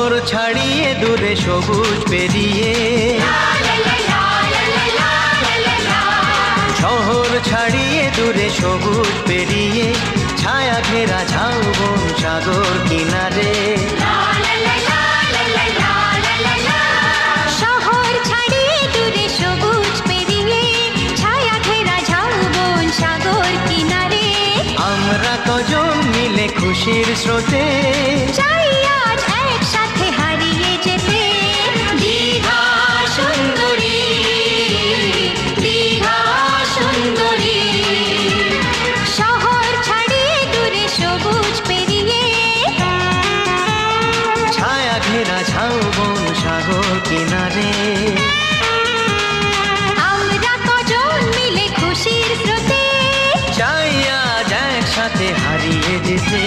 শহর ছাড়িয়ে দূরে সবুজ পেরিয়ে, শহর ছাড়িয়ে দূরে সবুজ পেরিয়ে, ছায়া ঘেরা ঝাউবন সাগর কিনারে। শহর ছাড়িয়ে দূরে সবুজ পেরিয়ে, ছায়া ঘেরা ঝাউবন সাগর কিনারে। আমরা কজন মিলে খুশির স্রোতে চাই আজ একসাথে হারিয়ে যেতে। দীঘা সুন্দরী, দীঘা সুন্দরী। শহর ছাড়িয়ে দূরে সবুজ পেরিয়ে, ছায়া ঘেরা ঝাউবন সাগর কিনারে। আমরা কজন মিলে খুশির স্রোতে চাই আজ একসাথে হারিয়ে যেতে।